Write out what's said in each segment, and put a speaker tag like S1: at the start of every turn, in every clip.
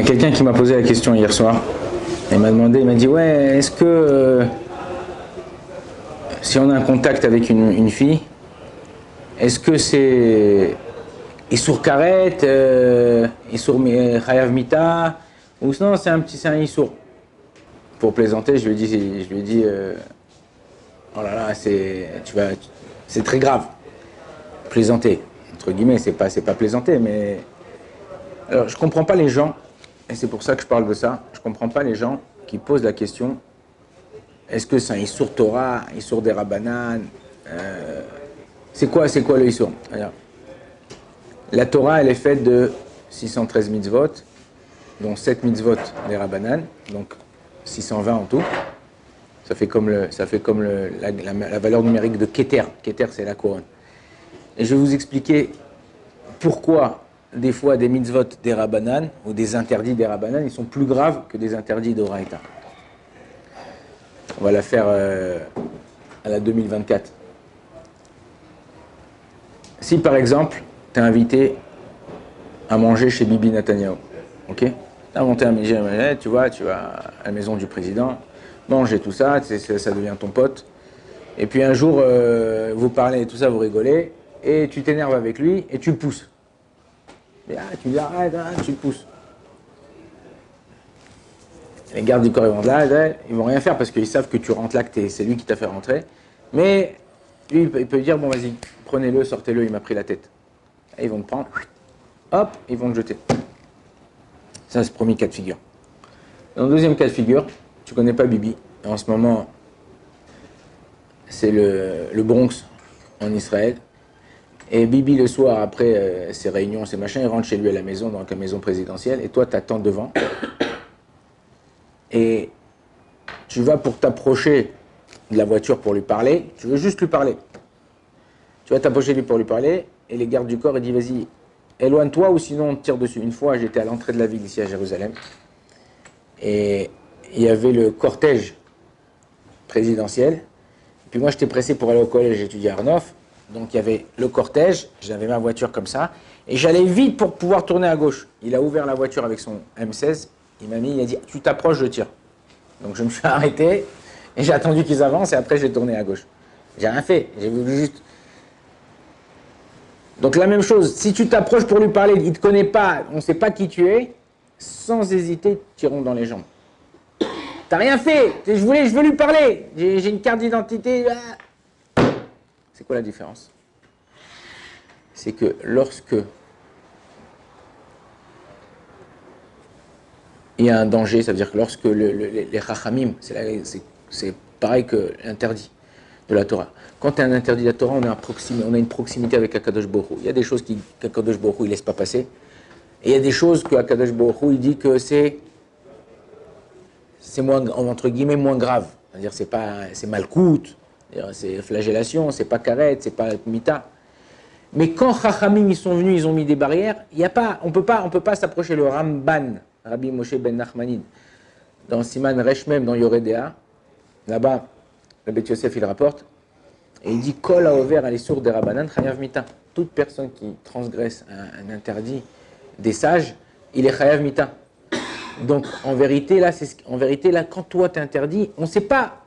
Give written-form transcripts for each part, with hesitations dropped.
S1: quelqu'un qui m'a posé la question hier soir. Il m'a demandé, il m'a dit, ouais, est-ce que si on a un contact avec une fille, est-ce que c'est Issour Karet, Issour Chayav Mita, ou sinon c'est un Issour? Pour plaisanter, je lui ai dit, oh là là, c'est très grave. Plaisanter, entre guillemets, c'est pas plaisanter, mais alors je comprends pas les gens, et c'est pour ça que je parle de ça. Je comprends pas les gens qui posent la question. Est-ce que c'est un Issour Torah, Issour des Rabbanan? C'est quoi le Issour? La Torah, elle est faite de 613 mitzvot, dont 7 mitzvot des Rabbanan, donc 620 en tout. Ça fait comme la valeur numérique de Keter. Keter, c'est la couronne. Et je vais vous expliquer pourquoi, des fois, des mitzvot des Rabbanan, ou des interdits des Rabbanan, ils sont plus graves que des interdits d'Oraïta. On va la faire à la 2024. Si, par exemple, tu es invité à manger chez Bibi Netanyahu, ok? Tu as monté un midi, tu vas à la maison du président, manger tout ça, ça devient ton pote. Et puis un jour, vous parlez, tout ça, vous rigolez, et tu t'énerves avec lui, et tu le pousses. Et, tu dis, arrête, tu le pousses. Les gardes du corps, ils vont là, ils vont rien faire parce qu'ils savent que tu rentres là, que c'est lui qui t'a fait rentrer. Mais lui, il peut dire, bon vas-y, prenez-le, sortez-le, il m'a pris la tête. Et ils vont te prendre, hop, ils vont te jeter. Ça, c'est le premier cas de figure. Dans le deuxième cas de figure, tu connais pas Bibi. En ce moment, c'est le Bronx en Israël. Et Bibi, le soir, après ses réunions, ses machins, il rentre chez lui à la maison, dans la maison présidentielle, et toi, t'attends devant. Et tu vas pour t'approcher de la voiture pour lui parler, tu veux juste lui parler. Tu vas t'approcher de lui pour lui parler, et les gardes du corps, ils disent, vas-y, éloigne-toi ou sinon on te tire dessus. Une fois, j'étais à l'entrée de la ville ici à Jérusalem, et il y avait le cortège présidentiel. Et puis moi, j'étais pressé pour aller au collège étudier à Arnof, donc il y avait le cortège, j'avais ma voiture comme ça, et j'allais vite pour pouvoir tourner à gauche. Il a ouvert la voiture avec son M16, il a dit, tu t'approches, je tire. Donc je me suis arrêté, et j'ai attendu qu'ils avancent, et après j'ai tourné à gauche. J'ai rien fait, j'ai voulu juste... Donc la même chose, si tu t'approches pour lui parler, il ne te connaît pas, on ne sait pas qui tu es, sans hésiter, tirons dans les jambes. T'as rien fait, je veux lui parler, j'ai une carte d'identité. C'est quoi la différence? C'est que lorsque il y a un danger, ça veut dire que lorsque les chachamim, c'est pareil que l'interdit de la Torah. Quand tu as un interdit de la Torah, on a une proximité avec Akadosh Baruch Hu. Il y a des choses qu'Akadosh Baruch Hu ne laisse pas passer. Et il y a des choses que Akadosh Baruch Hu il dit que c'est moins, entre guillemets, moins grave. C'est-à-dire c'est malkout, c'est flagellation, c'est pas karet, c'est pas mita. Mais quand Chachamim ils sont venus, ils ont mis des barrières, on peut pas s'approcher. Le Ramban, Rabbi Moshe ben Nachmanid, dans Siman Reshmem, dans Yoredea, là-bas, le Beth Yosef il rapporte, et il dit Kol haover al isur de Rabbanan chayav mita. Toute personne qui transgresse un interdit des sages, il est chayav mita. Donc en vérité là, quand toi t'es interdit, on ne sait pas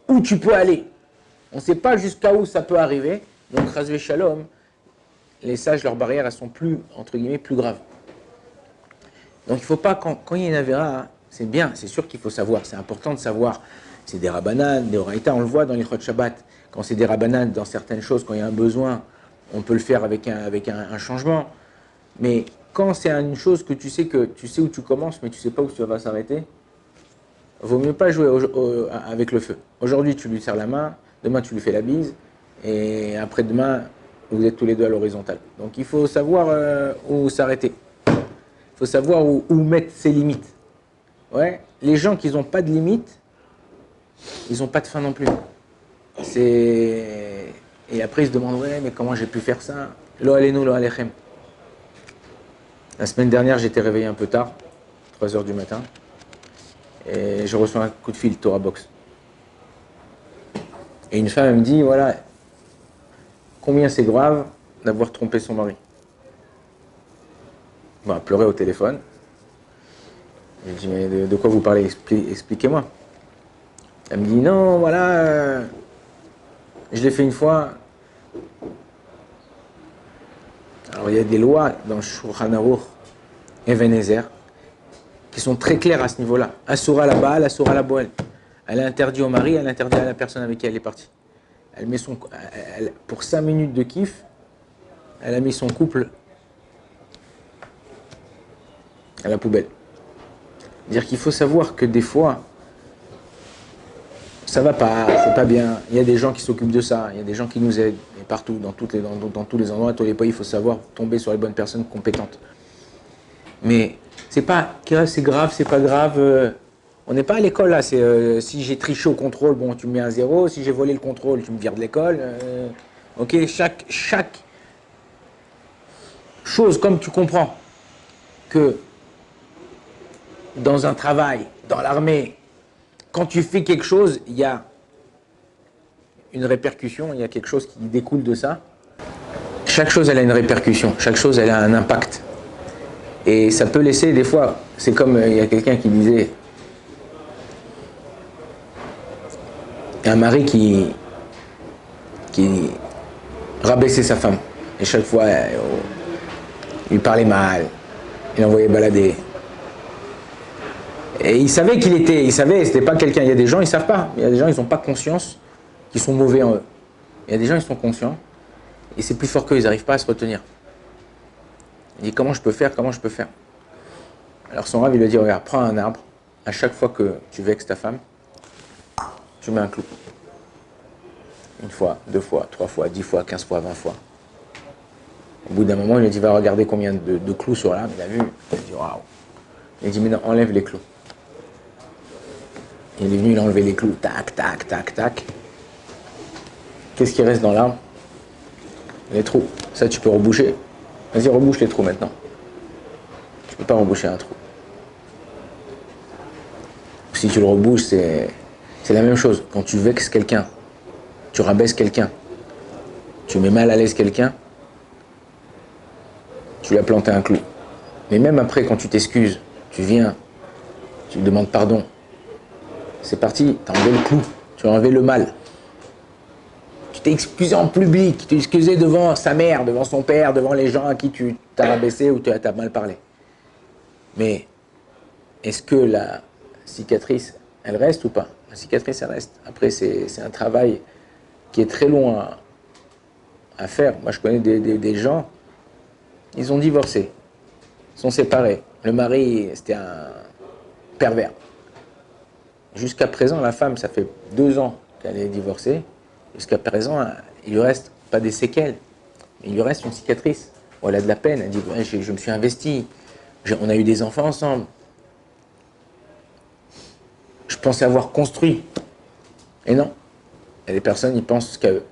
S1: où tu peux aller, on ne sait pas jusqu'à où ça peut arriver. Donc Chazvé Shalom, les sages, leurs barrières, elles sont plus, entre guillemets, plus graves. Donc il ne faut pas, quand il y a une avéra, hein, c'est bien, c'est sûr qu'il faut savoir, c'est important de savoir. C'est des rabbanan, des oraïta, on le voit dans les Chod Shabbat. Quand c'est des rabbanan, dans certaines choses, quand il y a un besoin, on peut le faire avec un changement. Mais quand c'est une chose que tu sais où tu commences, mais tu ne sais pas où tu vas s'arrêter, vaut mieux pas jouer avec le feu. Aujourd'hui, tu lui serres la main, demain, tu lui fais la bise, et après-demain, vous êtes tous les deux à l'horizontale. Donc il faut savoir où s'arrêter. Il faut savoir où mettre ses limites. Ouais. Les gens qui n'ont pas de limites, ils n'ont pas de fin non plus. Et après ils se demandent, ouais, mais comment j'ai pu faire ça? Lo alenu, lo alechem. La semaine dernière, j'étais réveillé un peu tard, 3h du matin, et je reçois un coup de fil, Torah Box. Et une femme, elle me dit, voilà, combien c'est grave d'avoir trompé son mari. Bon, elle pleurait au téléphone. Je lui dis, mais de quoi vous parlez? Expliquez-moi. Elle me dit, non, voilà, je l'ai fait une fois. Alors il y a des lois dans le Shulchan Aruch Even Ezer qui sont très claires à ce niveau-là. Asura la Baal, Asura la Boel. Elle a interdit au mari, elle a interdit à la personne avec qui elle est partie. Elle met pour 5 minutes de kiff, elle a mis son couple à la poubelle. C'est-à-dire qu'il faut savoir que des fois, ça va pas, c'est pas bien. Il y a des gens qui s'occupent de ça, il y a des gens qui nous aident, et partout, dans tous les endroits, tous les pays, il faut savoir tomber sur les bonnes personnes compétentes. Mais c'est pas que c'est grave, c'est pas grave. On n'est pas à l'école là. C'est si j'ai triché au contrôle, bon, tu me mets un 0. Si j'ai volé le contrôle, tu me vires de l'école. Ok, chaque chose, comme tu comprends que dans un travail, dans l'armée, quand tu fais quelque chose, il y a une répercussion, il y a quelque chose qui découle de ça. Chaque chose, elle a une répercussion. Chaque chose, elle a un impact. Et ça peut laisser des fois, c'est comme il y a quelqu'un qui disait, un mari qui rabaissait sa femme. Et chaque fois, il lui parlait mal, il l'envoyait balader. Et il savait c'était pas quelqu'un. Il y a des gens, ils savent pas. Il y a des gens, ils n'ont pas conscience qu'ils sont mauvais en eux. Il y a des gens, ils sont conscients. Et c'est plus fort qu'eux, ils n'arrivent pas à se retenir. Il dit, comment je peux faire? Alors son rave, il lui dit, regarde, prends un arbre. À chaque fois que tu vexes ta femme, tu mets un clou. 1 fois, 2 fois, 3 fois, 10 fois, 15 fois, 20 fois. Au bout d'un moment, il lui dit, va regarder combien de clous sur l'arbre. Il a vu. Il a dit, waouh. Il dit, maintenant, enlève les clous. Il est venu, il a enlevé les clous. Tac, tac, tac, tac. Qu'est-ce qui reste dans l'arbre? Les trous. Ça, tu peux reboucher. Vas-y, rebouche les trous maintenant. Tu ne peux pas reboucher un trou. Si tu le rebouches, c'est la même chose. Quand tu vexes quelqu'un, tu rabaisses quelqu'un, tu mets mal à l'aise quelqu'un, tu lui as planté un clou. Mais même après, quand tu t'excuses, tu viens, tu lui demandes pardon, c'est parti, tu as enlevé le clou, tu as enlevé le mal. Tu t'es excusé en public, tu t'es excusé devant sa mère, devant son père, devant les gens à qui tu t'as rabaissé ou tu as mal parlé. Mais est-ce que la cicatrice, elle reste ou pas? La cicatrice, elle reste. Après, c'est un travail qui est très long à faire. Moi, je connais des gens, ils ont divorcé, ils sont séparés. Le mari, c'était un pervers. Jusqu'à présent, la femme, ça fait 2 ans qu'elle est divorcée. Jusqu'à présent, il lui reste pas des séquelles, mais il lui reste une cicatrice. Oh, elle a de la peine, elle dit, ouais, je me suis investi, on a eu des enfants ensemble. Je pensais avoir construit. Et non. Et les personnes, ils pensent qu'à eux.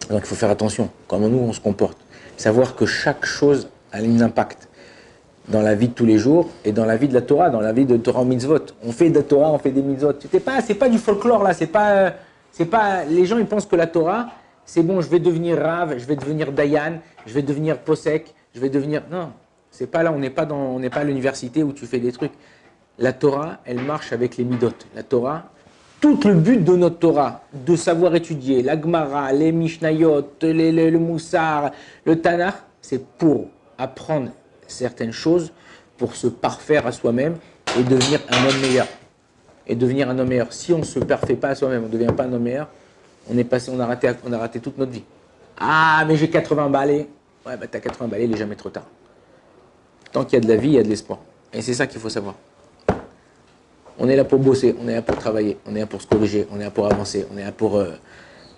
S1: Donc il faut faire attention, comment nous on se comporte. Savoir que chaque chose a un impact dans la vie de tous les jours et dans la vie de la Torah, dans la vie de Torah mitzvot. On fait de la Torah, on fait des mitzvot. C'est pas du folklore là, c'est pas, les gens ils pensent que la Torah, c'est bon, je vais devenir Rav, je vais devenir Dayan, je vais devenir Posek, je vais devenir... Non, c'est pas là, on n'est pas à l'université où tu fais des trucs. La Torah, elle marche avec les midot. La Torah, tout le but de notre Torah, de savoir étudier la Gemara, les Mishnayot, le Moussar, le Tanakh, c'est pour apprendre certaines choses, pour se parfaire à soi-même et devenir un homme meilleur. Si on ne se parfait pas à soi-même, on ne devient pas un homme meilleur, on a raté toute notre vie. Ah, mais j'ai 80 balais. Ouais, bah t'as 80 balais, il n'est jamais trop tard. Tant qu'il y a de la vie, il y a de l'espoir. Et c'est ça qu'il faut savoir. On est là pour bosser, on est là pour travailler, on est là pour se corriger, on est là pour avancer, on est là pour...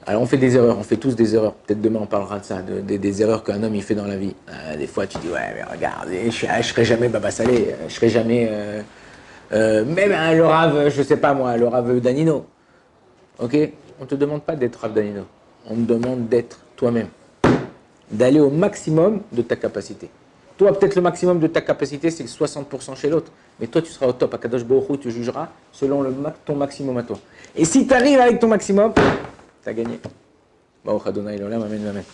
S1: Alors on fait des erreurs, on fait tous des erreurs. Peut-être demain on parlera de ça, des erreurs qu'un homme il fait dans la vie. Des fois tu dis, ouais mais regarde, je serai jamais Baba Salé, je serai jamais... même le Rav, je sais pas moi, le Rav Danino. Ok? On ne te demande pas d'être Rav Danino. On te demande d'être toi-même. D'aller au maximum de ta capacité. Toi, peut-être le maximum de ta capacité, c'est 60% chez l'autre. Mais toi, tu seras au top. À Kadosh Baruch Hu, tu jugeras selon ton maximum à toi. Et si tu arrives avec ton maximum, tu as gagné. Baruch Adonai l'olam, amen, amen.